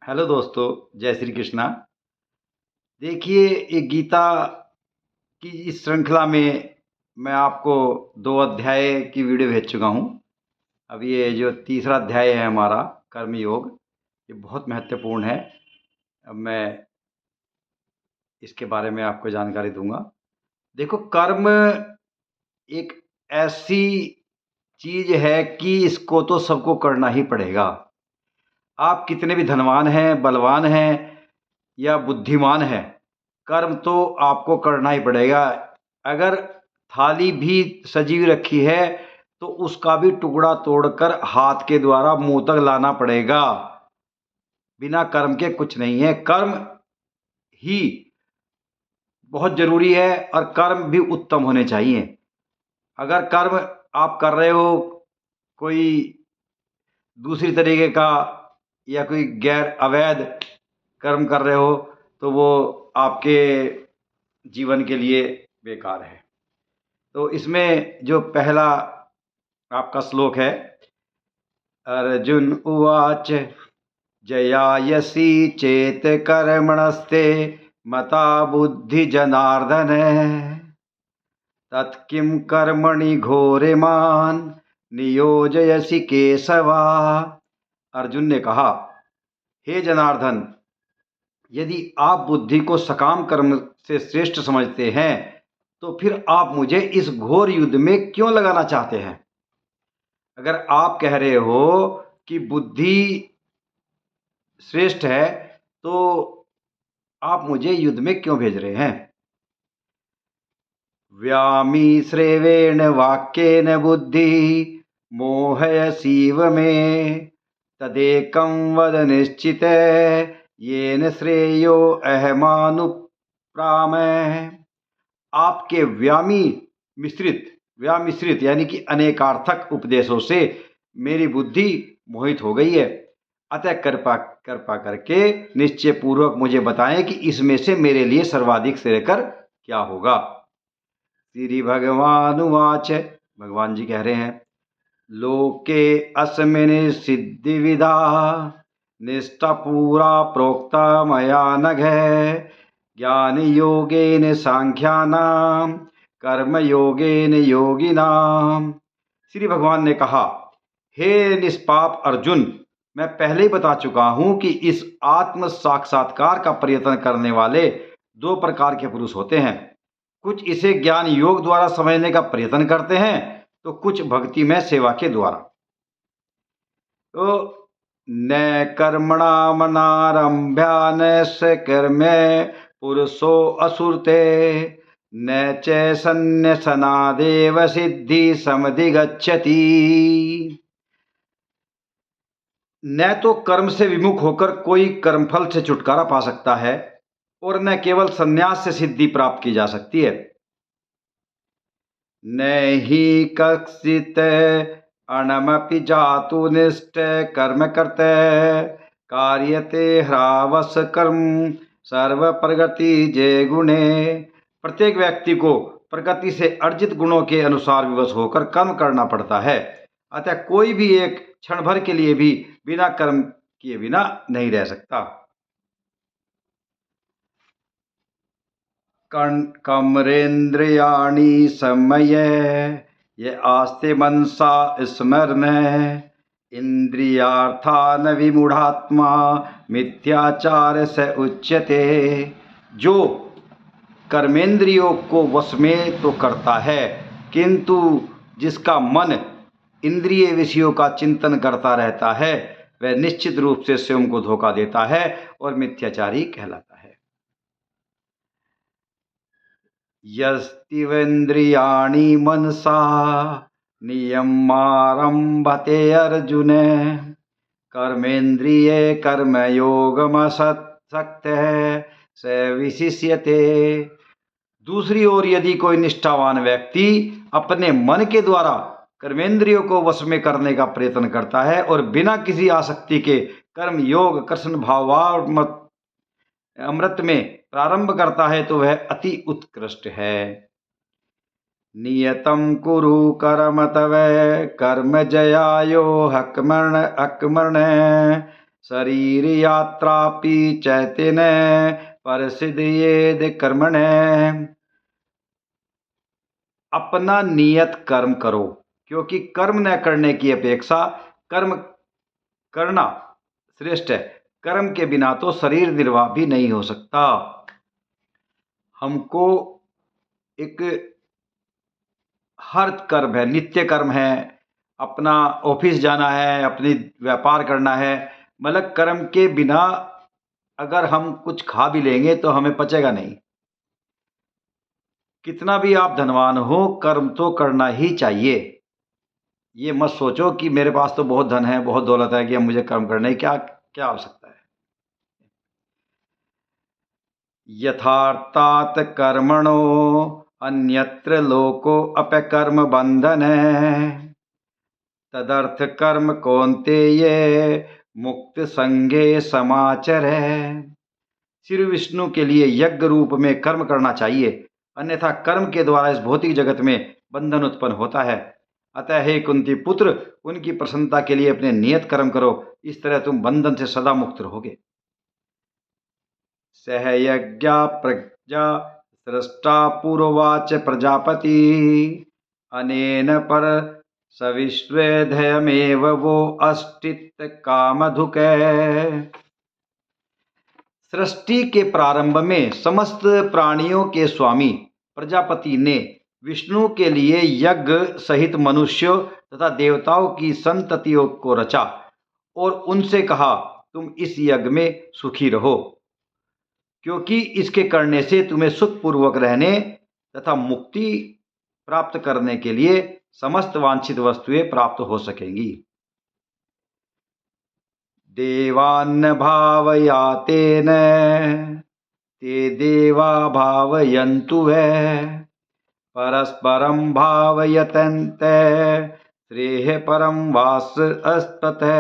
Hello दोस्तों, जय श्री कृष्णा। देखिए, ये गीता की इस श्रृंखला में मैं आपको 2 अध्याय की वीडियो भेज चुका हूँ। अब ये जो तीसरा अध्याय है हमारा कर्म योग, ये बहुत महत्वपूर्ण है। अब मैं इसके बारे में आपको जानकारी दूँगा। देखो, कर्म एक ऐसी चीज़ है कि इसको तो सबको करना ही पड़ेगा। आप कितने भी धनवान हैं, बलवान हैं या बुद्धिमान हैं, कर्म तो आपको करना ही पड़ेगा। अगर थाली भी सजी हुई रखी है तो उसका भी टुकड़ा तोड़कर हाथ के द्वारा मुंह तक लाना पड़ेगा। बिना कर्म के कुछ नहीं है। कर्म ही बहुत जरूरी है और कर्म भी उत्तम होने चाहिए। अगर कर्म आप कर रहे हो कोई दूसरी तरीके का या कोई गैर अवैध कर्म कर रहे हो तो वो आपके जीवन के लिए बेकार है। तो इसमें जो पहला आपका श्लोक है, अर्जुन उवाच जयायसी चेत कर्मणस्ते मता बुद्धि जनार्दन तत्किं कर्मणि घोरे मान नियोजयसि केशवा। अर्जुन ने कहा, हे जनार्दन, यदि आप बुद्धि को सकाम कर्म से श्रेष्ठ समझते हैं तो फिर आप मुझे इस घोर युद्ध में क्यों लगाना चाहते हैं? अगर आप कह रहे हो कि बुद्धि श्रेष्ठ है तो आप मुझे युद्ध में क्यों भेज रहे हैं? व्यामी श्रेवेण वाक्येन बुद्धि मोहयसीव में तदेकं वद निश्चित येन श्रेयो अहमानुप्रामः। आपके व्यामिश्रित यानी कि अनेकार्थक उपदेशों से मेरी बुद्धि मोहित हो गई है। अतः कृपा करके निश्चय पूर्वक मुझे बताएं कि इसमें से मेरे लिए सर्वाधिक श्रेयकर क्या होगा। श्री भगवान उवाच, भगवान जी कह रहे हैं, लोके अस्मिन् सिद्धि विदा निष्ठा पूरा प्रोक्ता मया नघ ज्ञान योगेन सांख्यानाम कर्म योगेन योगिनाम। श्री भगवान ने कहा, हे निष्पाप अर्जुन, मैं पहले ही बता चुका हूं कि इस आत्म साक्षात्कार का प्रयत्न करने वाले 2 प्रकार के पुरुष होते हैं। कुछ इसे ज्ञान योग द्वारा समझने का प्रयत्न करते हैं तो कुछ भक्ति में सेवा के द्वारा। तो न कर्मणामनारंभ्या न कर्मे पुरुषो असुरते न च सन्न्यसनादेव सिद्धि समधिगच्छति। न तो कर्म से विमुख होकर कोई कर्मफल से छुटकारा पा सकता है और न केवल संन्यास से सिद्धि प्राप्त की जा सकती है। न हि कश्चित् अणमपि जातु निष्ठ कर्म कर्ते कार्यते ह्रावस कर्म सर्व प्रगति जय गुणे। प्रत्येक व्यक्ति को प्रगति से अर्जित गुणों के अनुसार विवश होकर कर्म करना पड़ता है। अतः कोई भी एक क्षण भर के लिए भी बिना कर्म किए बिना नहीं रह सकता। कमरेन्द्रियाणि संयम्य ये आस्ते मनसा स्मरण इंद्रियार्थान विमूढ़ात्मा मिथ्याचार से उच्यते। जो कर्मेंद्रियों को वश में तो करता है किंतु जिसका मन इंद्रिय विषयों का चिंतन करता रहता है वह निश्चित रूप से स्वयं को धोखा देता है और मिथ्याचारी कहलाता है। यस्तिवेन्द्रियाणि मनसा नियमारंभते अर्जुन कर्मेन्द्रिये कर्मयोगमसक्तः स विशिष्यते। दूसरी ओर यदि कोई निष्ठावान व्यक्ति अपने मन के द्वारा कर्मेंद्रियों को वश में करने का प्रयत्न करता है और बिना किसी आसक्ति के कर्म योग कृष्ण भावात्मक अमृत में प्रारंभ करता है तो वह अति उत्कृष्ट है। नियतं कुरु कर्म तव कर्म जयायो हकमर्ण शरीर यात्रापि चैतन्य परसिद्ध्येद कर्मणे। अपना नियत कर्म करो, क्योंकि कर्म न करने की अपेक्षा कर्म करना श्रेष्ठ है। कर्म के बिना तो शरीर निर्वाह भी नहीं हो सकता। हमको एक हर कर्म है, नित्य कर्म है, अपना ऑफिस जाना है, अपनी व्यापार करना है, मतलब कर्म के बिना अगर हम कुछ खा भी लेंगे तो हमें पचेगा नहीं। कितना भी आप धनवान हो, कर्म तो करना ही चाहिए। ये मत सोचो कि मेरे पास तो बहुत धन है, बहुत दौलत है कि अब मुझे कर्म करने की क्या आवश्यकता है। यथार्थात कर्मणो अन्यत्र लोको अपकर्म बंधन तदर्थ कर्म कौन्तेय मुक्त संगे समाचर है। श्री विष्णु के लिए यज्ञ रूप में कर्म करना चाहिए, अन्यथा कर्म के द्वारा इस भौतिक जगत में बंधन उत्पन्न होता है। अतः हे कुंती पुत्र, उनकी प्रसन्नता के लिए अपने नियत कर्म करो, इस तरह तुम बंधन से सदा मुक्त रहोगे। सहयज्ञा प्रज्ञा सृष्टा पूर्ववाच प्रजापति अनेन पर सविश्वेधयमेव वो अस्तित्व कामधुक। सृष्टि के प्रारंभ में समस्त प्राणियों के स्वामी प्रजापति ने विष्णु के लिए यज्ञ सहित मनुष्यों तथा देवताओं की संततियों को रचा और उनसे कहा, तुम इस यज्ञ में सुखी रहो, क्योंकि इसके करने से तुम्हें सुखपूर्वक रहने तथा मुक्ति प्राप्त करने के लिए समस्त वांछित वस्तुएं प्राप्त हो सकेंगी। देवान्न भावयातेन ते देवा भावयन्तु वै परस्परं भावयतन्ते श्रेय परम वास अस्पतः।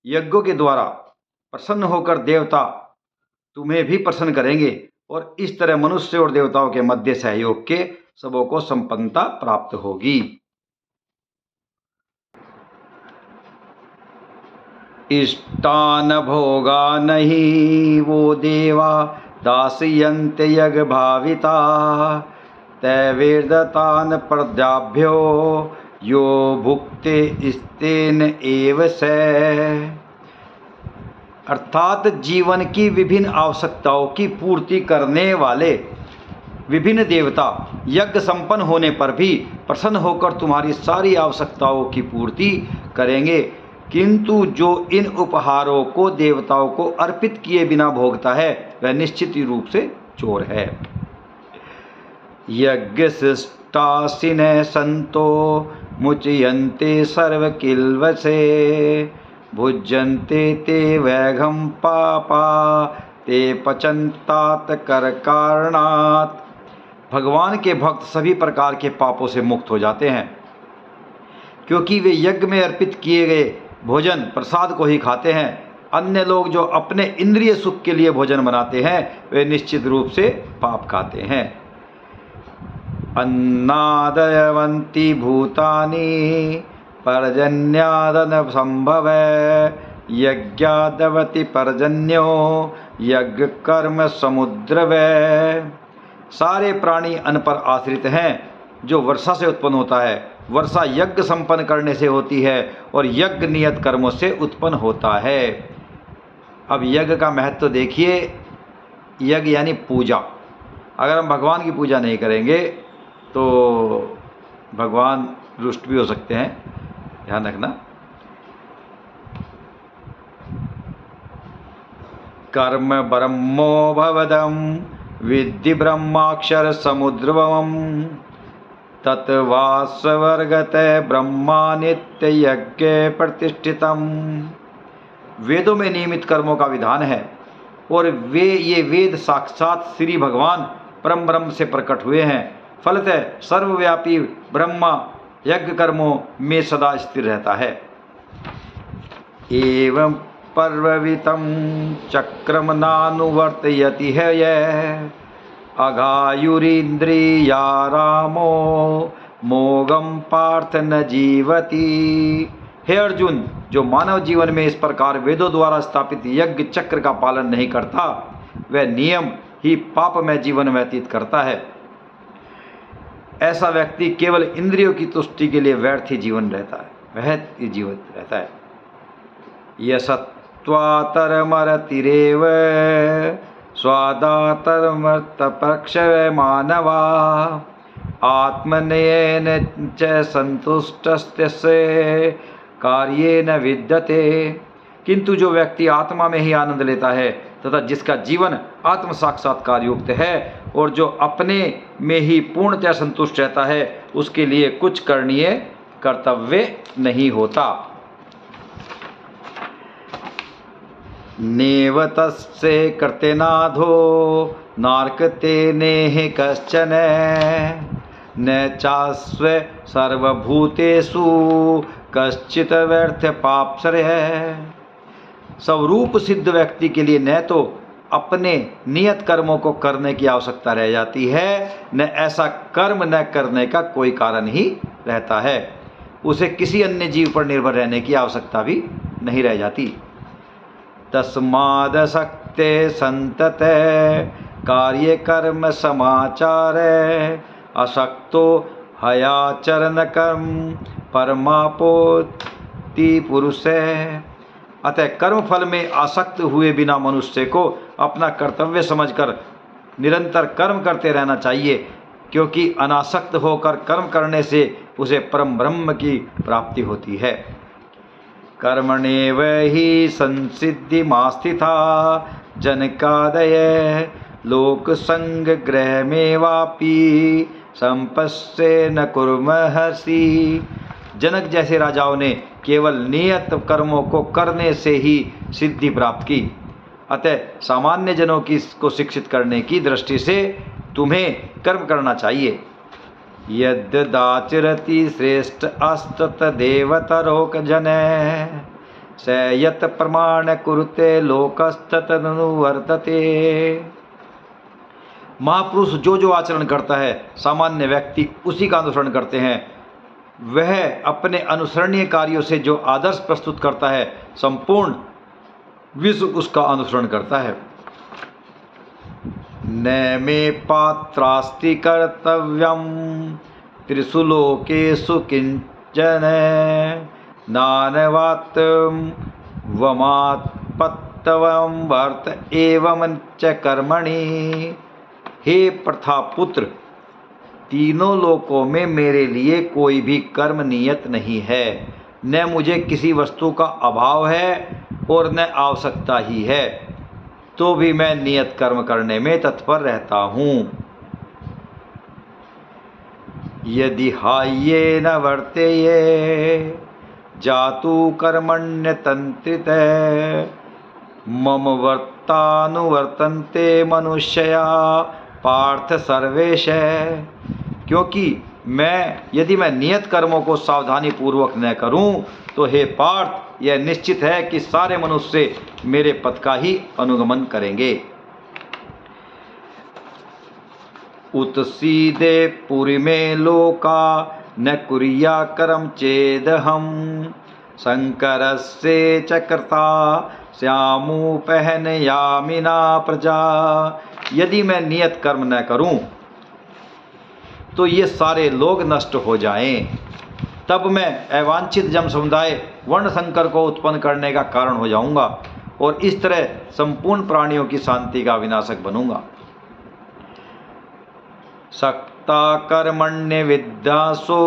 यज्ञों के द्वारा प्रसन्न होकर देवता तुम्हें भी प्रसन्न करेंगे और इस तरह मनुष्य और देवताओं के मध्य सहयोग के सबों को संपन्नता प्राप्त होगी। इष्टान भोगा नहीं वो देवा दासयन्ते यज्ञ भाविता तैवेदतान प्रद्याभ्यो यो भुक्ते स्तेन एव से। अर्थात जीवन की विभिन्न आवश्यकताओं की पूर्ति करने वाले विभिन्न देवता यज्ञ संपन्न होने पर भी प्रसन्न होकर तुम्हारी सारी आवश्यकताओं की पूर्ति करेंगे, किंतु जो इन उपहारों को देवताओं को अर्पित किए बिना भोगता है वह निश्चित रूप से चोर है। यज्ञ शिष्टासिने संतो मुचयन्ते सर्व किल्वसे भुज्यन्ते ते वैघं पापा ते पचन्तात कर कारणात्। भगवान के भक्त सभी प्रकार के पापों से मुक्त हो जाते हैं, क्योंकि वे यज्ञ में अर्पित किए गए भोजन प्रसाद को ही खाते हैं। अन्य लोग जो अपने इंद्रिय सुख के लिए भोजन बनाते हैं वे निश्चित रूप से पाप खाते हैं। अन्नादयवन्ति भूतानि पर्जन्यादन संभव यज्ञादवति पर्जन्यो यज्ञ कर्म समुद्र वै। सारे प्राणी अन्न पर आश्रित हैं, जो वर्षा से उत्पन्न होता है। वर्षा यज्ञ संपन्न करने से होती है और यज्ञ नियत कर्मों से उत्पन्न होता है। अब यज्ञ का महत्व तो देखिए। यज्ञ यानी पूजा। अगर हम भगवान की पूजा नहीं करेंगे तो भगवान रुष्ट भी हो सकते हैं, ध्यान रखना। कर्म ब्रह्मो भवदम विद्धि ब्रह्माक्षर समुद्रवम तत्वास्वर्गत ब्रह्मा नित्य यज्ञ प्रतिष्ठितम। वेदों में नियमित कर्मों का विधान है और ये वेद साक्षात श्री भगवान परम ब्रह्म से प्रकट हुए हैं। फलतः सर्वव्यापी ब्रह्मा यज्ञ कर्मों में सदा स्थिर रहता है। एवं पर्ववितं चक्रम नानुवर्तयति है यह अघायुरिन्द्रिया रामो मोगम पार्थ न जीवति। हे अर्जुन, जो मानव जीवन में इस प्रकार वेदों द्वारा स्थापित यज्ञ चक्र का पालन नहीं करता, वह नियम ही पापमय जीवन व्यतीत करता है। ऐसा व्यक्ति केवल इंद्रियों की तुष्टि के लिए व्यर्थ ही जीवन रहता है, वह जीवित रहता है। यशत्वातरमरतिरेव स्वादातरमर्तपक्षव मानवा आत्मनयेन च संतुष्टस्य कार्येन विद्यते। किंतु जो व्यक्ति आत्मा में ही आनंद लेता है तथा जिसका जीवन आत्म साक्षात्कार युक्त है और जो अपने में ही पूर्णतः संतुष्ट रहता है, उसके लिए कुछ करणीय कर्तव्य नहीं होता। नेव तस्य कृतेनाधो नार्कते नेह कश्चन न चास्व सर्वभूतेषु कश्चित् व्यर्थ पापश्रय। स्वरूप सिद्ध व्यक्ति के लिए न तो अपने नियत कर्मों को करने की आवश्यकता रह जाती है, न ऐसा कर्म न करने का कोई कारण ही रहता है। उसे किसी अन्य जीव पर निर्भर रहने की आवश्यकता भी नहीं रह जाती। तस्मादसक्ते संतते कार्य कर्म समाचार असक्तो हयाचरण कर्म परमापोति पुरुष। अतः कर्म फल में आसक्त हुए बिना मनुष्य को अपना कर्तव्य समझकर निरंतर कर्म करते रहना चाहिए, क्योंकि अनासक्त होकर कर्म करने से उसे परम ब्रह्म की प्राप्ति होती है। कर्मणेव हि संसिद्धिमास्थिता जनकादय लोक संग ग्रहमेवापि संपस्से न कुर्महसि। जनक जैसे राजाओं ने केवल नियत कर्मों को करने से ही सिद्धि प्राप्त की। अतः सामान्य जनों को शिक्षित करने की दृष्टि से तुम्हें कर्म करना चाहिए। यद्दाचरति श्रेष्ठ अस्तत देवतरोक जने स यत प्रमाण कुरुते लोकस्ततनुवर्तते। महापुरुष जो आचरण करता है, सामान्य व्यक्ति उसी का अनुसरण करते हैं। वह अपने अनुसरणीय कार्यों से जो आदर्श प्रस्तुत करता है, संपूर्ण विश्व उसका अनुसरण करता है। न मे पात्रास्ति कर्तव्यम त्रिषु लोकेषु किंचन नानवात्म वमात्पत्तवम वर्त एवं च कर्मणि। हे प्रथा पुत्र, तीनों लोकों में मेरे लिए कोई भी कर्म नियत नहीं है। न मुझे किसी वस्तु का अभाव है और न आवश्यकता ही है, तो भी मैं नियत कर्म करने में तत्पर रहता हूँ। यदि हाये न वर्तेये जातु कर्मण्य तंत्रित मम वर्तानुवर्तन्ते मनुष्या पार्थ सर्वेश। क्योंकि यदि मैं नियत कर्मों को सावधानी पूर्वक न करूं, तो हे पार्थ, यह निश्चित है कि सारे मनुष्य मेरे पथ का ही अनुगमन करेंगे। उत्सीदे पुरी में लोका न कुर्या कर्म चेदहम शंकरस्य चक्रता श्यामुपहनयामिना प्रजा। यदि मैं नियत कर्म न करूं तो ये सारे लोग नष्ट हो जाएं। तब मैं अवांछित जन समुदाय वर्ण संकर को उत्पन्न करने का कारण हो जाऊंगा और इस तरह संपूर्ण प्राणियों की शांति का विनाशक बनूंगा। सक्ता कर्मण्य विद्यासो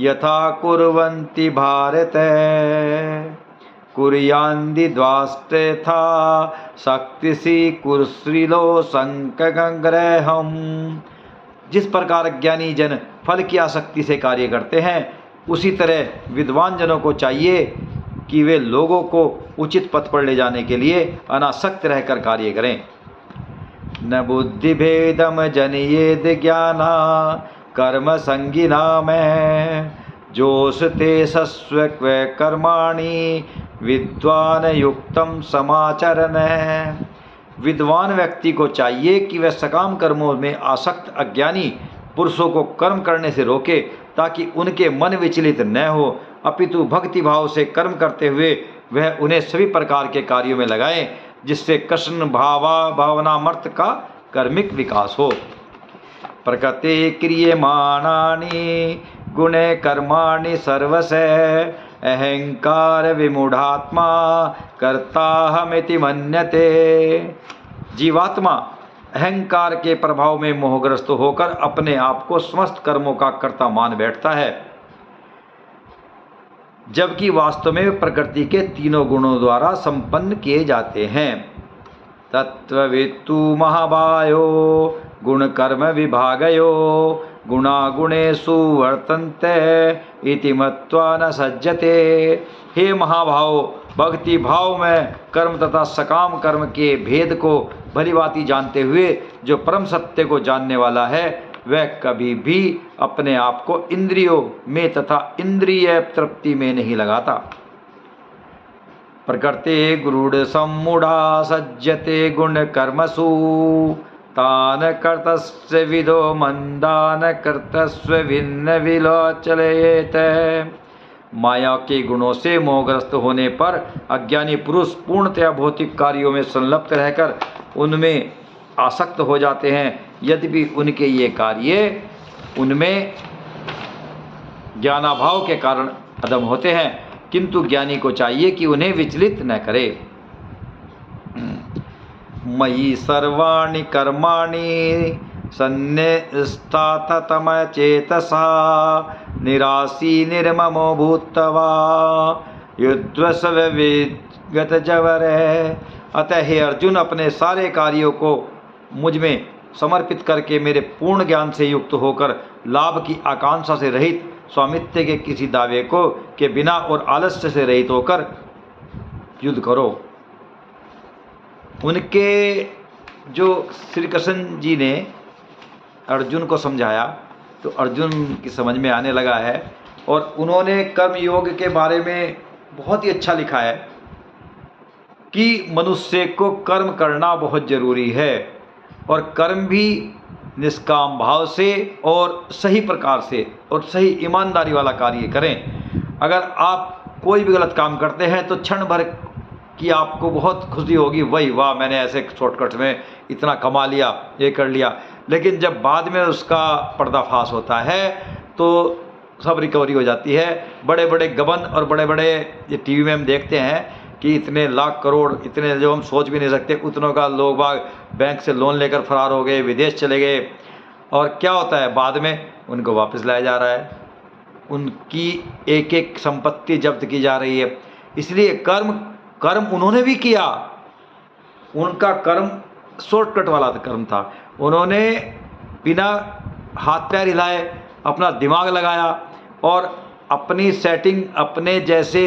यथा कुर्वन्ति भारत कुर्यान्ति द्वास्ते था शक्तिसी कुर्श्रीलो संकग्रहम। जिस प्रकार ज्ञानी जन फल की आसक्ति से कार्य करते हैं, उसी तरह विद्वान जनों को चाहिए कि वे लोगों को उचित पथ पर ले जाने के लिए अनासक्त रहकर कार्य करें। न बुद्धि भेदम जनयेद ज्ञाना कर्म संगिना में जोषते सस्व कर्माणि विद्वान युक्तम समाचरण। विद्वान व्यक्ति को चाहिए कि वह सकाम कर्मों में आसक्त अज्ञानी पुरुषों को कर्म करने से रोके, ताकि उनके मन विचलित न हो अपितु भक्ति भाव से कर्म करते हुए वह उन्हें सभी प्रकार के कार्यों में लगाए, जिससे कृष्ण भावनामर्थ का कर्मिक विकास हो। प्रकृति क्रियमाणानि गुणे कर्माणि सर्वशः अहंकार विमूढ़ात्मा कर्ताहमिति मन्यते। जीवात्मा अहंकार के प्रभाव में मोहग्रस्त होकर अपने आप को समस्त कर्मों का कर्ता मान बैठता है, जबकि वास्तव में प्रकृति के तीनों गुणों द्वारा संपन्न किए जाते हैं। तत्त्ववित्तु महाबायो गुण कर्म विभागयो गुणा गुणेषु वर्तन्ते इति मत्वा न सज्जते। हे महाभाव, भक्ति भाव में कर्म तथा सकाम कर्म के भेद को भलीभांति जानते हुए जो परम सत्य को जानने वाला है, वह कभी भी अपने आप को इंद्रियों में तथा इंद्रिय तृप्ति में नहीं लगाता। प्रकृति गुरुड़ सम्मूढ़ा सज्जते गुण कर्मसु तान कर्तस्य विदो मंदान कर्तस्य भिन्न विलोचयेत। माया के गुणों से मोहग्रस्त होने पर अज्ञानी पुरुष पूर्णतया भौतिक कार्यों में संलग्न रहकर उनमें आसक्त हो जाते हैं। यद्यपि उनके ये कार्य उनमें ज्ञानाभाव के कारण अधम होते हैं, किंतु ज्ञानी को चाहिए कि उन्हें विचलित न करे। मयि सर्वाणि कर्माणि सन्निष्ठाततम चेतसा निरासी निर्ममो भूत्वा युद्धस्व विगत जवरे। अतः हे अर्जुन, अपने सारे कार्यों को मुझ में समर्पित करके मेरे पूर्ण ज्ञान से युक्त होकर लाभ की आकांक्षा से रहित, स्वामित्व के किसी दावे को के बिना और आलस्य से रहित होकर युद्ध करो। उनके जो श्री कृष्ण जी ने अर्जुन को समझाया तो अर्जुन की समझ में आने लगा है, और उन्होंने कर्म योग के बारे में बहुत ही अच्छा लिखा है कि मनुष्य को कर्म करना बहुत जरूरी है, और कर्म भी निष्काम भाव से और सही प्रकार से और सही ईमानदारी वाला कार्य करें। अगर आप कोई भी गलत काम करते हैं तो क्षण भर की आपको बहुत खुशी होगी, वही वाह मैंने ऐसे शॉर्टकट में इतना कमा लिया, ये कर लिया। लेकिन जब बाद में उसका पर्दाफाश होता है तो सब रिकवरी हो जाती है। बड़े बड़े गबन और बड़े बड़े ये टीवी में हम देखते हैं कि इतने लाख करोड़, इतने जो हम सोच भी नहीं सकते उतनों का लोग बाग बैंक से लोन लेकर फरार हो गए, विदेश चले गए, और क्या होता है बाद में उनको वापस लाया जा रहा है, उनकी एक एक संपत्ति जब्त की जा रही है। इसलिए कर्म उन्होंने भी किया, उनका कर्म शॉर्टकट वाला कर्म था। उन्होंने बिना हाथ पैर हिलाए अपना दिमाग लगाया और अपनी सेटिंग अपने जैसे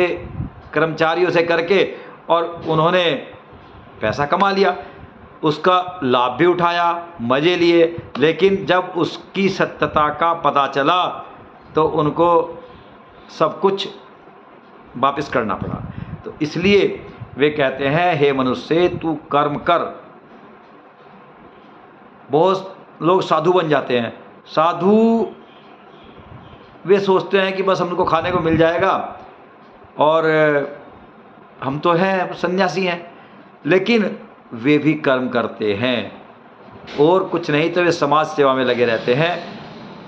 कर्मचारियों से करके और उन्होंने पैसा कमा लिया, उसका लाभ भी उठाया, मज़े लिए। लेकिन जब उसकी सत्यता का पता चला तो उनको सब कुछ वापस करना पड़ा। तो इसलिए वे कहते हैं, हे मनुष्य तू कर्म कर। बहुत लोग साधु बन जाते हैं। साधु वे सोचते हैं कि बस हमको खाने को मिल जाएगा और हम तो हैं सन्यासी हैं, लेकिन वे भी कर्म करते हैं और कुछ नहीं तो वे समाज सेवा में लगे रहते हैं।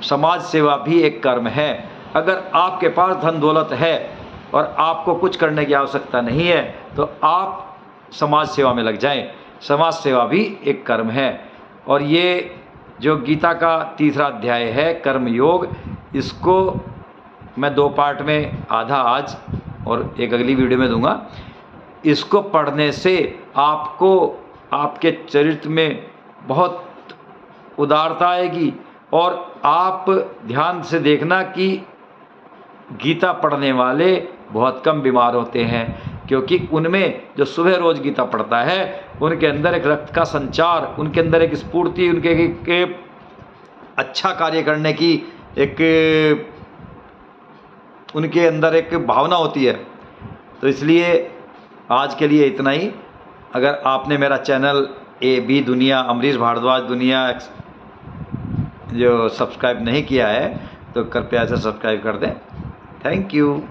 समाज सेवा भी एक कर्म है। अगर आपके पास धन दौलत है और आपको कुछ करने की आवश्यकता नहीं है तो आप समाज सेवा में लग जाएं। समाज सेवा भी एक कर्म है। और ये जो गीता का तीसरा अध्याय है कर्म योग, इसको मैं 2 पार्ट में, आधा आज और एक अगली वीडियो में दूंगा। इसको पढ़ने से आपको आपके चरित्र में बहुत उदारता आएगी। और आप ध्यान से देखना कि गीता पढ़ने वाले बहुत कम बीमार होते हैं, क्योंकि उनमें जो सुबह रोज़ गीता पढ़ता है उनके अंदर एक रक्त का संचार, उनके अंदर एक स्फूर्ति, उनके एक अच्छा कार्य करने की एक उनके अंदर एक भावना होती है। तो इसलिए आज के लिए इतना ही। अगर आपने मेरा चैनल AB दुनिया, अमरीश भारद्वाज दुनिया जो सब्सक्राइब नहीं किया है तो कृपया से सब्सक्राइब कर दें। Thank you.